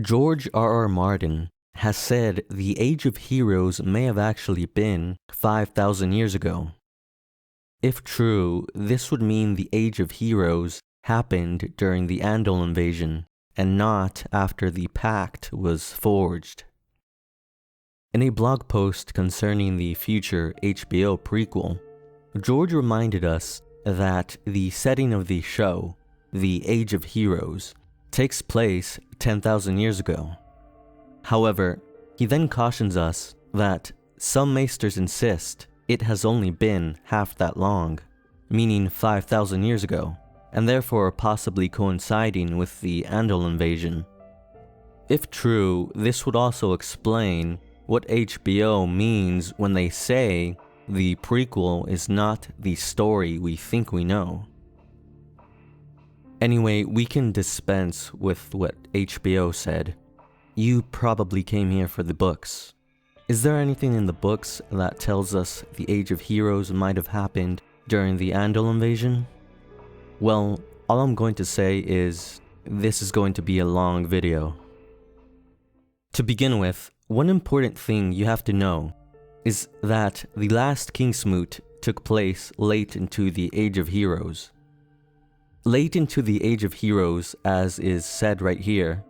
George R.R. Martin has said the Age of Heroes may have actually been 5,000 years ago. If true, this would mean the Age of Heroes happened during the Andal invasion and not after the pact was forged. In a blog post concerning the future HBO prequel, George reminded us that the setting of the show, The Age of Heroes, takes place 10,000 years ago. However, he then cautions us that some maesters insist it has only been half that long, meaning 5,000 years ago, and therefore possibly coinciding with the Andal invasion. If true, this would also explain what HBO means when they say the prequel is not the story we think we know. Anyway, we can dispense with what HBO said. You probably came here for the books. Is there anything in the books that tells us the Age of Heroes might have happened during the Andal invasion? Well, all I'm going to say is this is going to be a long video. To begin with, one important thing you have to know is that the last Kingsmoot took place late into the Age of Heroes. Late into the Age of Heroes, as is said right here,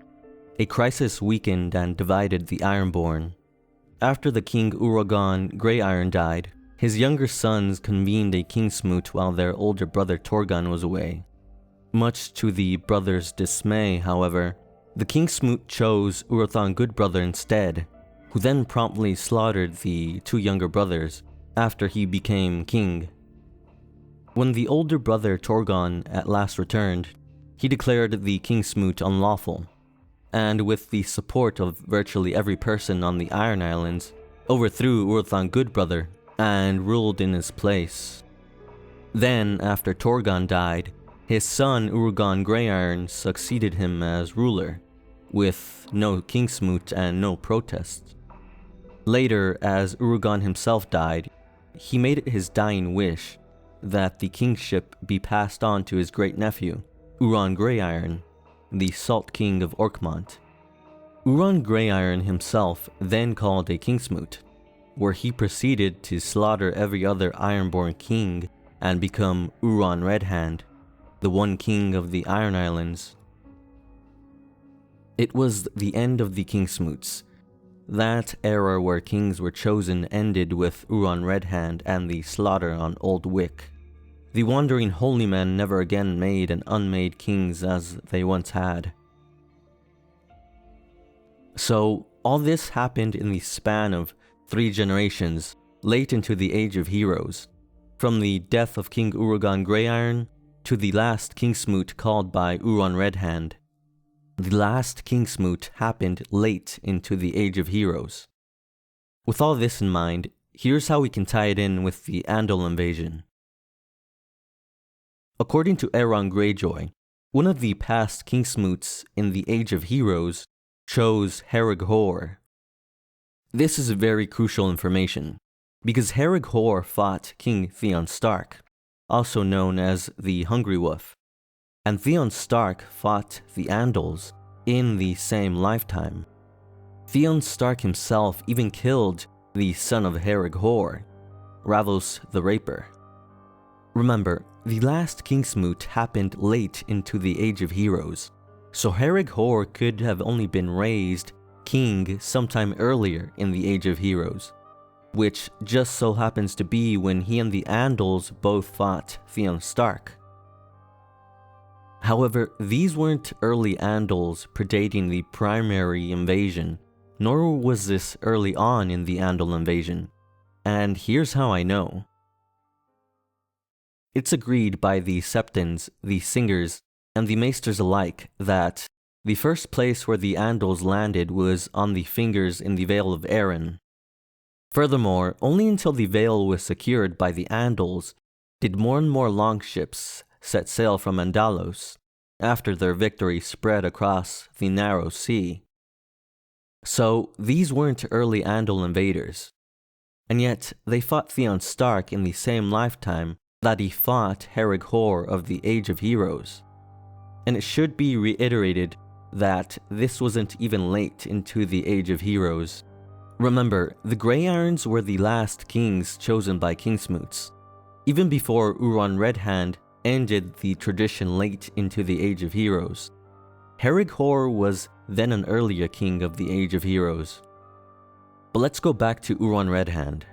a crisis weakened and divided the Ironborn. After the King Uragan Greyiron died, his younger sons convened a Kingsmoot while their older brother Torgon was away. Much to the brothers' dismay, however, the Kingsmoot chose Urathan Goodbrother instead, who then promptly slaughtered the two younger brothers after he became king. When the older brother Torgon at last returned, he declared the Kingsmoot unlawful, and with the support of virtually every person on the Iron Islands, overthrew Urathan Goodbrother and ruled in his place. Then, after Torgon died, his son Uragan Greyiron succeeded him as ruler, with no Kingsmoot and no protests. Later, as Uragan himself died, he made it his dying wish that the kingship be passed on to his great-nephew, Uran Greyiron, the Salt King of Orkmont. Uran Greyiron himself then called a Kingsmoot, where he proceeded to slaughter every other Ironborn king and become Uran Redhand, the one king of the Iron Islands. It was the end of the Kingsmoots. That era where kings were chosen ended with Uran Redhand and the slaughter on Old Wick. The wandering holy men never again made and unmade kings as they once had. So, all this happened in the span of 3 generations, late into the Age of Heroes, from the death of King Uragan Greyiron to the last Kingsmoot called by Uran Redhand. The last Kingsmoot happened late into the Age of Heroes. With all this in mind, here's how we can tie it in with the Andal invasion. According to Aeron Greyjoy, one of the past Kingsmoots in the Age of Heroes chose Herrig Hor. This is very crucial information, because Herrig Hor fought King Theon Stark, also known as the Hungry Wolf, and Theon Stark fought the Andals in the same lifetime. Theon Stark himself even killed the son of Herrig Hor, Ravos the Raper. Remember, the last Kingsmoot happened late into the Age of Heroes, so Herrig Hor could have only been raised king sometime earlier in the Age of Heroes, which just so happens to be when he and the Andals both fought Theon Stark. However, these weren't early Andals predating the primary invasion, nor was this early on in the Andal invasion, and here's how I know. It's agreed by the Septons, the Singers, and the Maesters alike that the first place where the Andals landed was on the fingers in the Vale of Arryn. Furthermore, only until the Vale was secured by the Andals did more and more longships set sail from Andalos, after their victory spread across the narrow sea. So, these weren't early Andal invaders, and yet they fought Theon Stark in the same lifetime that he fought Herrig Hor of the Age of Heroes. And it should be reiterated that this wasn't even late into the Age of Heroes. Remember, the Grey Irons were the last kings chosen by Kingsmoots, even before Euron Redhand ended the tradition late into the Age of Heroes. Herrig Hor was then an earlier king of the Age of Heroes. But let's go back to Euron Redhand.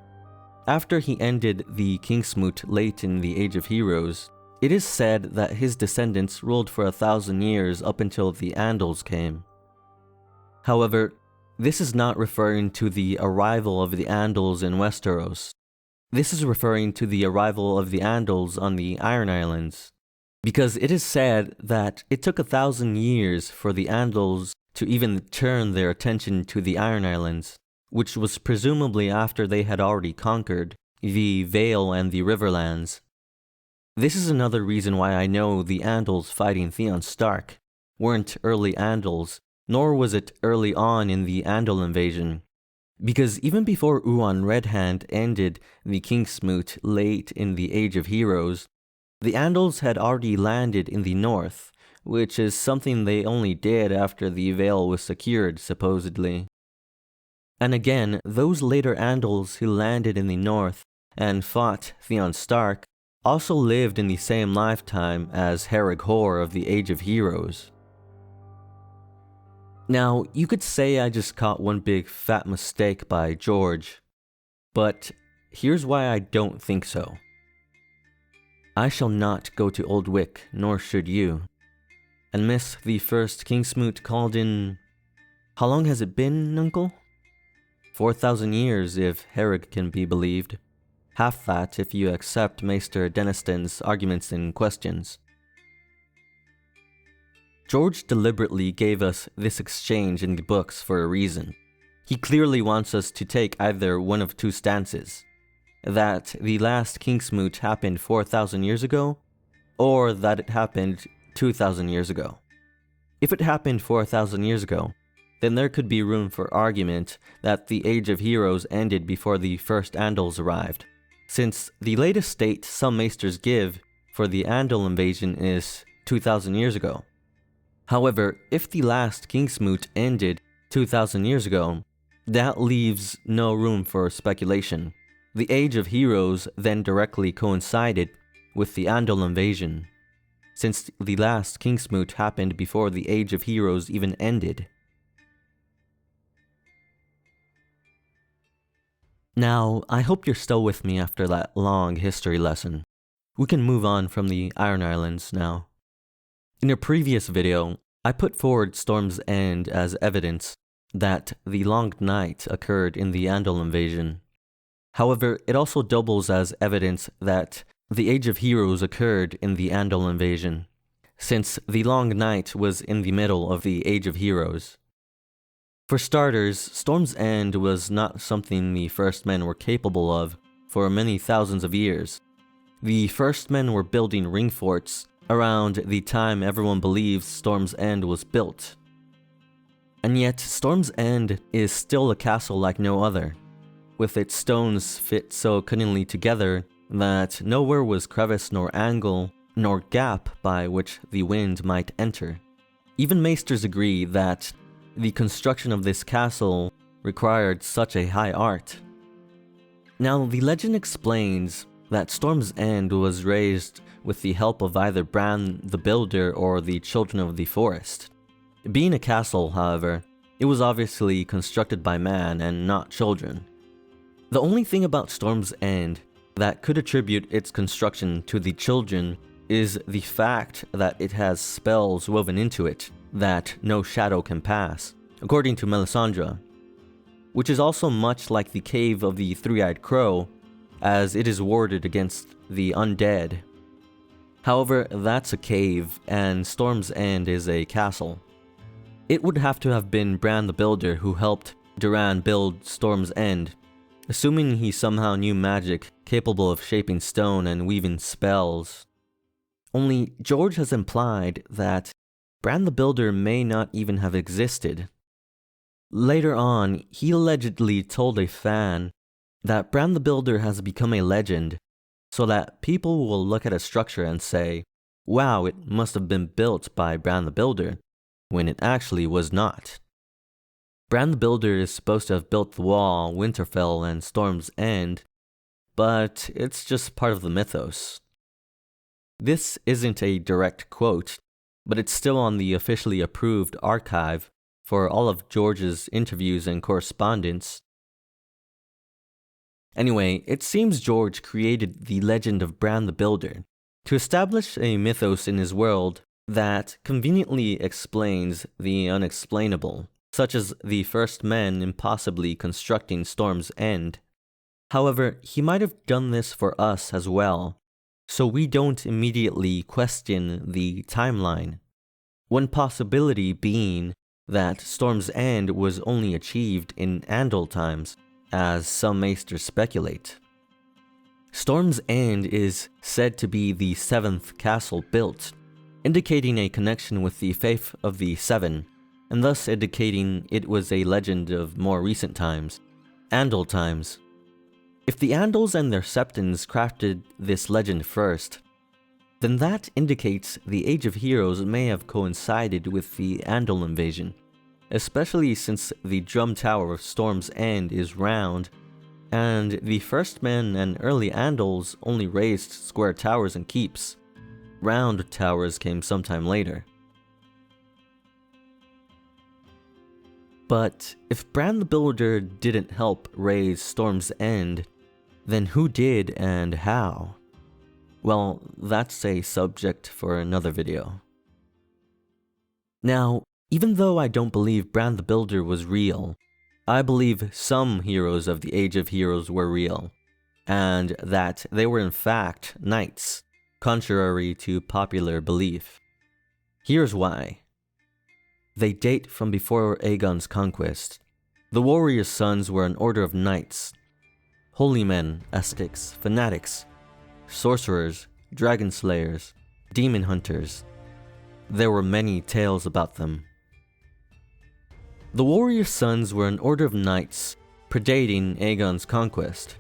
After he ended the Kingsmoot late in the Age of Heroes, it is said that his descendants ruled for 1,000 years up until the Andals came. However, this is not referring to the arrival of the Andals in Westeros. This is referring to the arrival of the Andals on the Iron Islands, because it is said that it took 1,000 years for the Andals to even turn their attention to the Iron Islands, which was presumably after they had already conquered the Vale and the Riverlands. This is another reason why I know the Andals fighting Theon Stark weren't early Andals, nor was it early on in the Andal invasion, because even before Euron Redhand ended the Kingsmoot late in the Age of Heroes, the Andals had already landed in the north, which is something they only did after the Vale was secured, supposedly. And again, those later Andals who landed in the north and fought Theon Stark also lived in the same lifetime as Herrig Hor of the Age of Heroes. Now, you could say I just caught one big fat mistake by George, but here's why I don't think so. I shall not go to Old Wick, nor should you, and miss the first Kingsmoot called in... How long has it been, Uncle? 4,000 years, if Herrig can be believed. Half that if you accept Maester Denniston's arguments and questions. George deliberately gave us this exchange in the books for a reason. He clearly wants us to take either one of two stances. That the last Kingsmoot happened 4,000 years ago, or that it happened 2,000 years ago. If it happened 4,000 years ago, then there could be room for argument that the Age of Heroes ended before the first Andals arrived, since the latest date some maesters give for the Andal invasion is 2,000 years ago. However, if the last Kingsmoot ended 2,000 years ago, that leaves no room for speculation. The Age of Heroes then directly coincided with the Andal invasion, since the last Kingsmoot happened before the Age of Heroes even ended. Now, I hope you're still with me after that long history lesson. We can move on from the Iron Islands now. In a previous video, I put forward Storm's End as evidence that the Long Night occurred in the Andal invasion. However, it also doubles as evidence that the Age of Heroes occurred in the Andal invasion, since the Long Night was in the middle of the Age of Heroes. For starters, Storm's End was not something the First Men were capable of for many thousands of years. The First Men were building ring forts around the time everyone believes Storm's End was built. And yet, Storm's End is still a castle like no other, with its stones fit so cunningly together that nowhere was crevice nor angle nor gap by which the wind might enter. Even maesters agree that the construction of this castle required such a high art. Now, the legend explains that Storm's End was raised with the help of either Bran the Builder or the Children of the Forest. Being a castle, however, it was obviously constructed by man and not children. The only thing about Storm's End that could attribute its construction to the children is the fact that it has spells woven into it that no shadow can pass, according to Melisandre, which is also much like the cave of the Three-Eyed Crow, as it is warded against the undead. However, that's a cave, and Storm's End is a castle. It would have to have been Bran the Builder who helped Duran build Storm's End, assuming he somehow knew magic capable of shaping stone and weaving spells. Only George has implied that Bran the Builder may not even have existed. Later on, he allegedly told a fan that Bran the Builder has become a legend, so that people will look at a structure and say, wow, it must have been built by Bran the Builder, when it actually was not. Bran the Builder is supposed to have built the wall, Winterfell, and Storm's End, but it's just part of the mythos. This isn't a direct quote, but it's still on the officially approved archive for all of George's interviews and correspondence. Anyway, it seems George created the legend of Bran the Builder to establish a mythos in his world that conveniently explains the unexplainable, such as the first men impossibly constructing Storm's End. However, he might have done this for us as well, so we don't immediately question the timeline. One possibility being that Storm's End was only achieved in Andal times, as some maesters speculate. Storm's End is said to be the 7th castle built, indicating a connection with the faith of the Seven, and thus indicating it was a legend of more recent times, Andal times. If the Andals and their Septons crafted this legend first, then that indicates the Age of Heroes may have coincided with the Andal invasion, especially since the drum tower of Storm's End is round, and the first men and early Andals only raised square towers and keeps. Round towers came sometime later. But if Bran the Builder didn't help raise Storm's End, then who did and how? Well, that's a subject for another video. Now, even though I don't believe Bran the Builder was real, I believe some heroes of the Age of Heroes were real, and that they were in fact knights, contrary to popular belief. Here's why. They date from before Aegon's conquest. The warriors' sons were an order of knights, holy men, ascetics, fanatics, sorcerers, dragon slayers, demon hunters. There were many tales about them. The warriors' sons were an order of knights predating Aegon's conquest.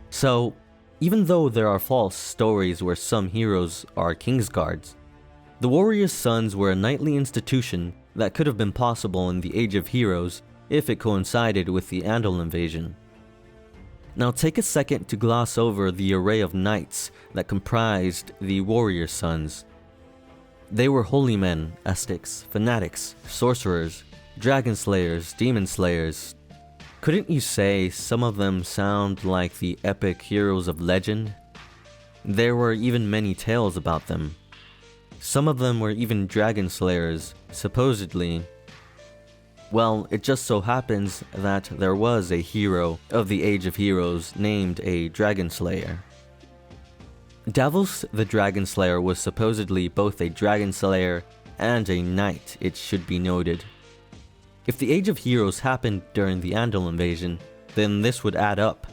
So, even though there are false stories where some heroes are Kingsguards, the warriors' sons were a knightly institution that could have been possible in the Age of Heroes if it coincided with the Andal invasion. Now take a second to gloss over the array of knights that comprised the warrior sons. They were holy men, ascetics, fanatics, sorcerers, dragon slayers, demon slayers. Couldn't you say some of them sound like the epic heroes of legend? There were even many tales about them. Some of them were even dragon slayers, supposedly. Well, it just so happens that there was a hero of the Age of Heroes named a Dragon Slayer. Davos the Dragon Slayer was supposedly both a Dragon Slayer and a knight, it should be noted. If the Age of Heroes happened during the Andal invasion, then this would add up,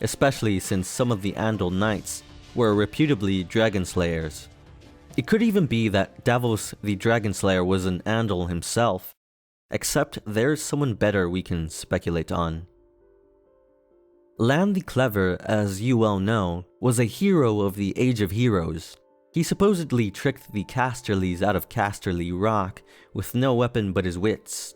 especially since some of the Andal knights were reputably Dragon Slayers. It could even be that Davos the Dragon Slayer was an Andal himself, except there's someone better we can speculate on. Lan the Clever, as you well know, was a hero of the Age of Heroes. He supposedly tricked the Casterlys out of Casterly Rock with no weapon but his wits.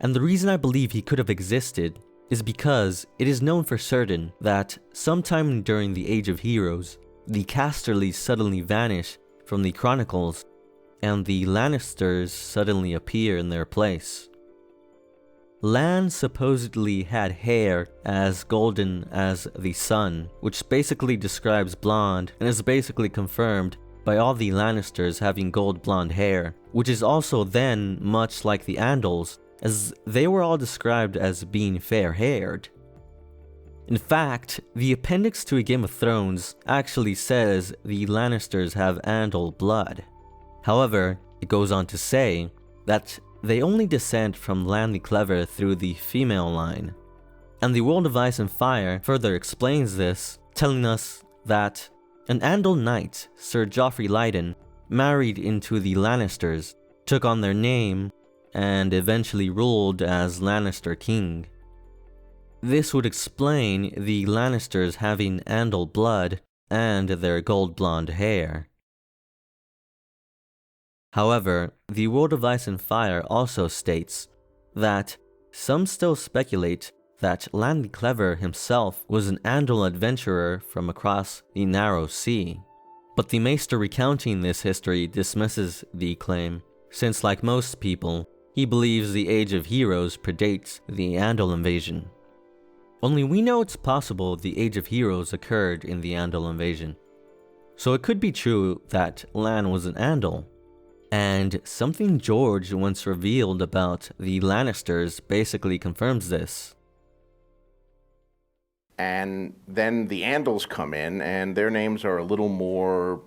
And the reason I believe he could have existed is because it is known for certain that sometime during the Age of Heroes, the Casterlys suddenly vanish from the chronicles, and the Lannisters suddenly appear in their place. Lan supposedly had hair as golden as the sun, which basically describes blonde and is basically confirmed by all the Lannisters having gold blonde hair, which is also then much like the Andals, as they were all described as being fair-haired. In fact, the appendix to A Game of Thrones actually says the Lannisters have Andal blood. However, it goes on to say that they only descend from Lan the Clever through the female line. And the World of Ice and Fire further explains this, telling us that an Andal knight, Sir Joffrey Lyden, married into the Lannisters, took on their name, and eventually ruled as Lannister King. This would explain the Lannisters having Andal blood and their gold blonde hair. However, the World of Ice and Fire also states that some still speculate that Lan the Clever himself was an Andal adventurer from across the Narrow Sea. But the Maester recounting this history dismisses the claim, since like most people, he believes the Age of Heroes predates the Andal invasion. Only we know it's possible the Age of Heroes occurred in the Andal invasion. So it could be true that Lan was an Andal, and something George once revealed about the Lannisters basically confirms this. And then the Andals come in, and their names are a little more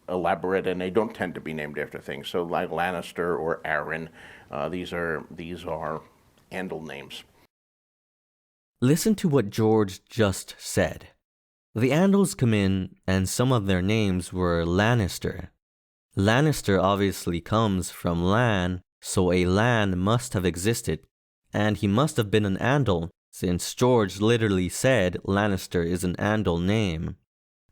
elaborate, and they don't tend to be named after things. So like Lannister or Arryn, these are Andal names. Listen to what George just said. The Andals come in, and some of their names were Lannister. Lannister obviously comes from Lan, so a Lan must have existed, and he must have been an Andal, since George literally said Lannister is an Andal name.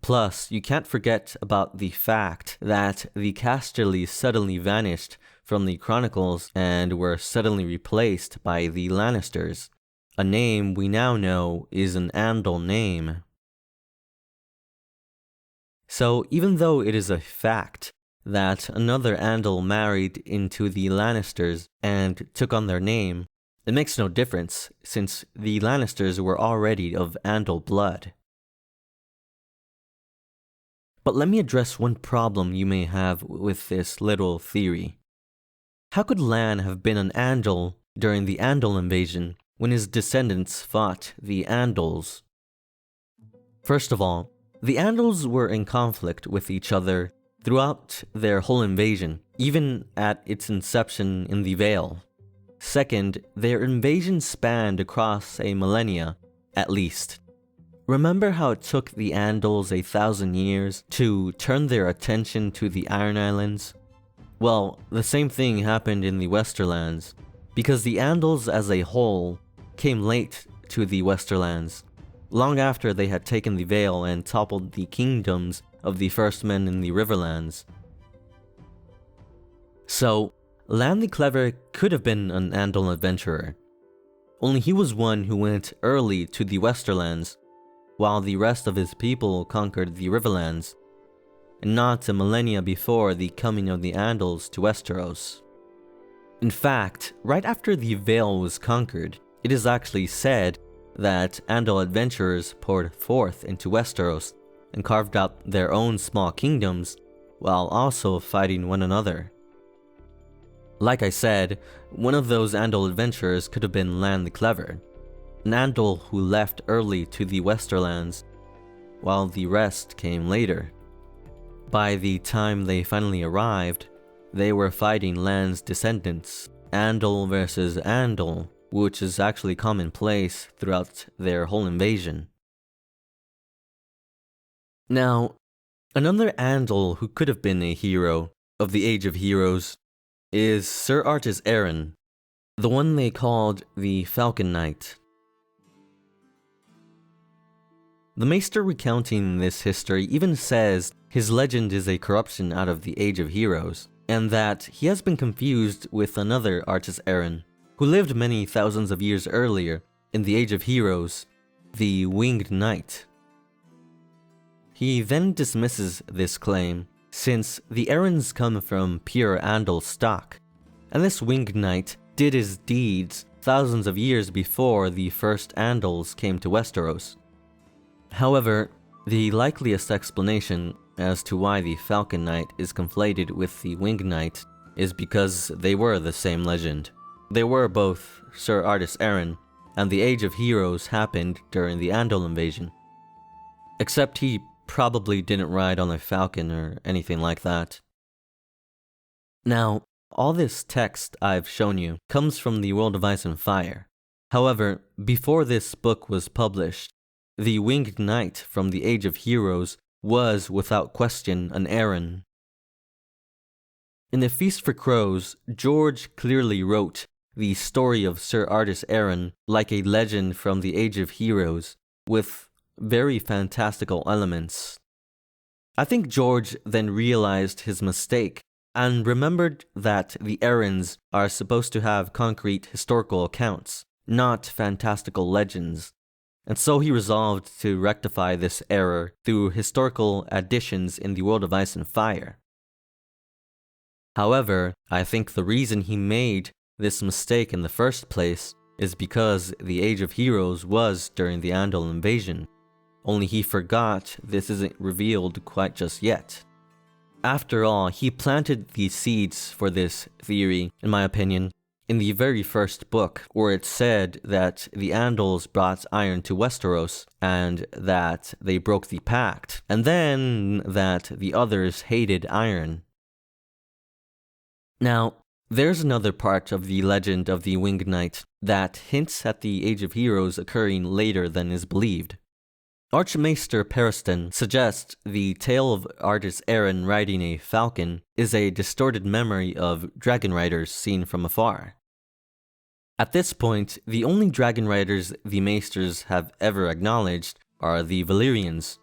Plus, you can't forget about the fact that the Casterlys suddenly vanished from the Chronicles and were suddenly replaced by the Lannisters, a name we now know is an Andal name. So even though it is a fact that another Andal married into the Lannisters and took on their name, it makes no difference, since the Lannisters were already of Andal blood. But let me address one problem you may have with this little theory. How could Lan have been an Andal during the Andal invasion when his descendants fought the Andals? First of all, the Andals were in conflict with each other throughout their whole invasion, even at its inception in the Vale. Second, their invasion spanned across a millennia, at least. Remember how it took the Andals 1,000 years to turn their attention to the Iron Islands? Well, the same thing happened in the Westerlands, because the Andals as a whole came late to the Westerlands, long after they had taken the Vale and toppled the kingdoms of the first men in the Riverlands. So, Lan the Clever could have been an Andal adventurer, only he was one who went early to the Westerlands, while the rest of his people conquered the Riverlands, and not a millennia before the coming of the Andals to Westeros. In fact, right after the Vale was conquered, it is actually said that Andal adventurers poured forth into Westeros and carved out their own small kingdoms, while also fighting one another. Like I said, one of those Andal adventurers could have been Lan the Clever, an Andal who left early to the Westerlands, while the rest came later. By the time they finally arrived, they were fighting Lan's descendants, Andal versus Andal, which is actually commonplace throughout their whole invasion. Now, another Andal who could have been a hero of the Age of Heroes is Ser Artus Arryn, the one they called the Falcon Knight. The Maester recounting this history even says his legend is a corruption out of the Age of Heroes, and that he has been confused with another Artus Arryn, who lived many thousands of years earlier in the Age of Heroes, the Winged Knight. He then dismisses this claim, since the Arryns come from pure Andal stock, and this Winged Knight did his deeds thousands of years before the first Andals came to Westeros. However, the likeliest explanation as to why the Falcon Knight is conflated with the Winged Knight is because they were the same legend. They were both Ser Artus Arryn, and the Age of Heroes happened during the Andal invasion. Except he probably didn't ride on a falcon or anything like that. Now, all this text I've shown you comes from the World of Ice and Fire. However, before this book was published, the Winged Knight from the Age of Heroes was without question an Arryn. In The Feast for Crows, George clearly wrote the story of Ser Artus Arryn like a legend from the Age of Heroes, with very fantastical elements. I think George then realized his mistake and remembered that the errands are supposed to have concrete historical accounts, not fantastical legends. And so he resolved to rectify this error through historical additions in the world of Ice and Fire. However, I think the reason he made this mistake in the first place is because the Age of Heroes was during the Andal invasion, only he forgot this isn't revealed quite just yet. After all, he planted the seeds for this theory, in my opinion, in the very first book, where it said that the Andals brought iron to Westeros, and that they broke the pact, and then that the others hated iron. Now, there's another part of the legend of the Winged Knight that hints at the Age of Heroes occurring later than is believed. Archmaester Periston suggests the tale of artist Aaron riding a falcon is a distorted memory of dragon riders seen from afar. At this point, the only dragon riders the Maesters have ever acknowledged are the Valyrians,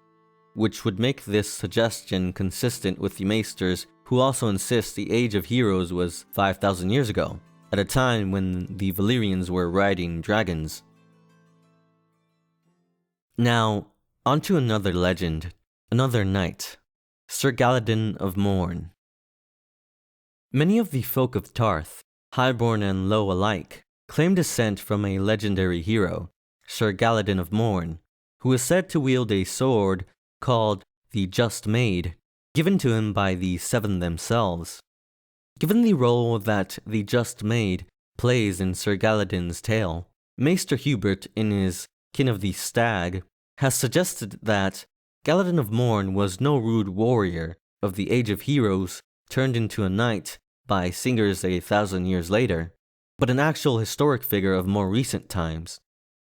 which would make this suggestion consistent with the Maesters, who also insist the Age of Heroes was 5,000 years ago, at a time when the Valyrians were riding dragons. Now, onto another legend, another knight, Sir Galladon of Morn. Many of the folk of Tarth, highborn and low alike, claim descent from a legendary hero, Sir Galladon of Morn, who is said to wield a sword called the Just Maid, given to him by the Seven themselves. Given the role that the Just Maid plays in Sir Galladon's tale, Maester Hubert, in his Kin of the Stag, has suggested that Galladon of Morn was no rude warrior of the Age of Heroes turned into a knight by singers 1,000 years later, but an actual historic figure of more recent times.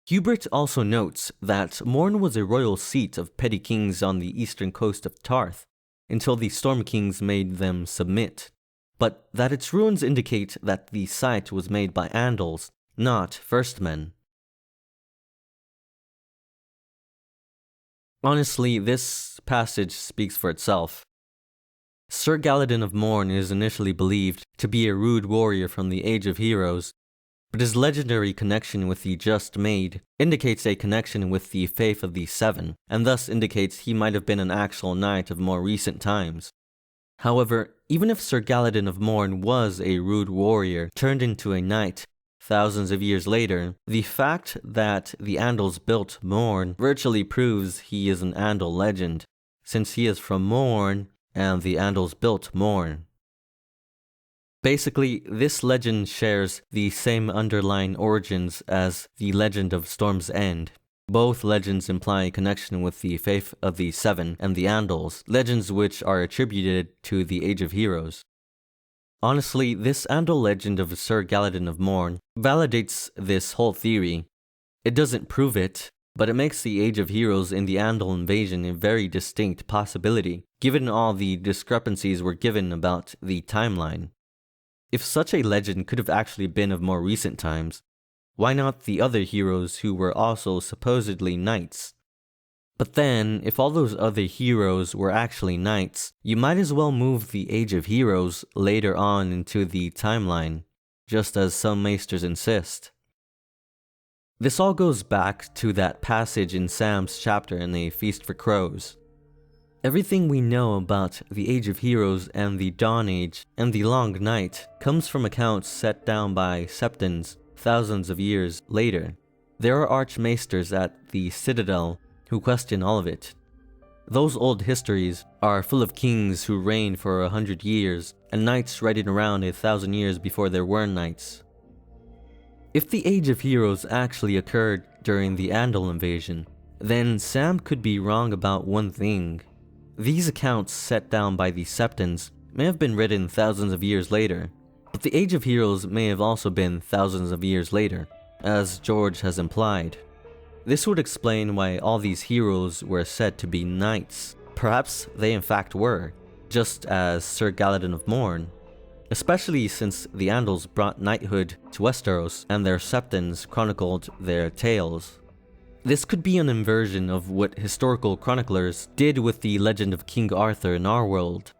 Hubert also notes that Morn was a royal seat of petty kings on the eastern coast of Tarth, until the Storm Kings made them submit, but that its ruins indicate that the site was made by Andals, not Firstmen. Honestly, this passage speaks for itself. Sir Galladon of Morn is initially believed to be a rude warrior from the Age of Heroes, but his legendary connection with the Just Maid indicates a connection with the faith of the Seven, and thus indicates he might have been an actual knight of more recent times. However, even if Sir Galladon of Morn was a rude warrior turned into a knight thousands of years later, the fact that the Andals built Morn virtually proves he is an Andal legend, since he is from Morn and the Andals built Morn. Basically, this legend shares the same underlying origins as the legend of Storm's End. Both legends imply a connection with the faith of the Seven and the Andals, legends which are attributed to the Age of Heroes. Honestly, this Andal legend of Sir Galladon of Morn validates this whole theory. It doesn't prove it, but it makes the Age of Heroes in the Andal invasion a very distinct possibility, given all the discrepancies we're given about the timeline. If such a legend could have actually been of more recent times, why not the other heroes who were also supposedly knights? But then, if all those other heroes were actually knights, you might as well move the Age of Heroes later on into the timeline, just as some maesters insist. This all goes back to that passage in Sam's chapter in A Feast for Crows. Everything we know about the Age of Heroes and the Dawn Age and the Long Night comes from accounts set down by Septons thousands of years later. There are archmaesters at the Citadel who question all of it. Those old histories are full of kings who reigned for 100 years and knights riding around 1,000 years before there were knights. If the Age of Heroes actually occurred during the Andal invasion, then Sam could be wrong about one thing. These accounts set down by the Septons may have been written thousands of years later, but the Age of Heroes may have also been thousands of years later, as George has implied. This would explain why all these heroes were said to be knights. Perhaps they in fact were, just as Sir Galladon of Morn. Especially since the Andals brought knighthood to Westeros and their Septons chronicled their tales. This could be an inversion of what historical chroniclers did with the legend of King Arthur in our world.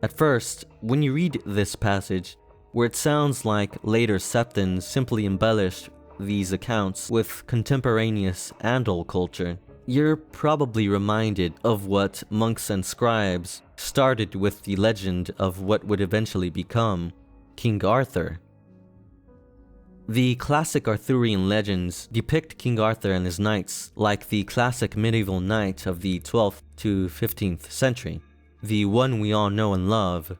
At first, when you read this passage, where it sounds like later Septons simply embellished these accounts with contemporaneous Andal culture, you're probably reminded of what monks and scribes started with the legend of what would eventually become King Arthur. The classic Arthurian legends depict King Arthur and his knights like the classic medieval knight of the 12th to 15th century, the one we all know and love.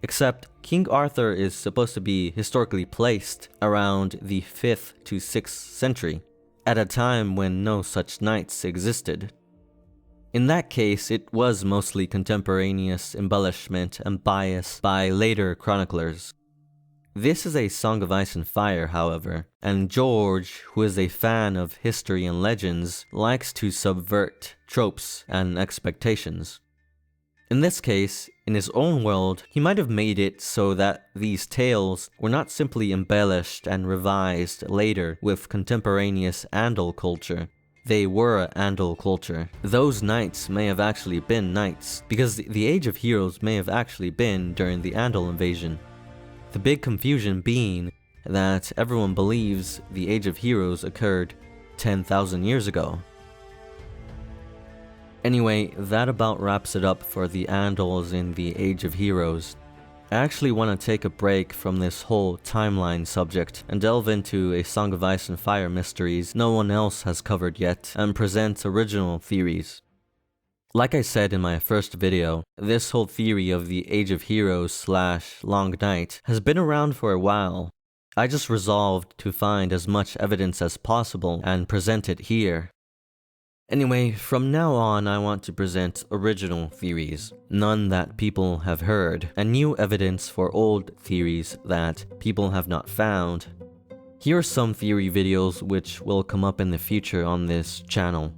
Except King Arthur is supposed to be historically placed around the 5th to 6th century, at a time when no such knights existed. In that case, it was mostly contemporaneous embellishment and bias by later chroniclers. This is a Song of Ice and Fire, however, and George, who is a fan of history and legends, likes to subvert tropes and expectations. In this case, in his own world, he might have made it so that these tales were not simply embellished and revised later with contemporaneous Andal culture. They were Andal culture. Those knights may have actually been knights, because the Age of Heroes may have actually been during the Andal invasion. The big confusion being that everyone believes the Age of Heroes occurred 10,000 years ago. Anyway, that about wraps it up for the Andals in the Age of Heroes. I actually want to take a break from this whole timeline subject and delve into a Song of Ice and Fire mysteries no one else has covered yet and present original theories. Like I said in my first video, this whole theory of the Age of Heroes / Long Night has been around for a while. I just resolved to find as much evidence as possible and present it here. Anyway, from now on I want to present original theories, none that people have heard, and new evidence for old theories that people have not found. Here are some theory videos which will come up in the future on this channel.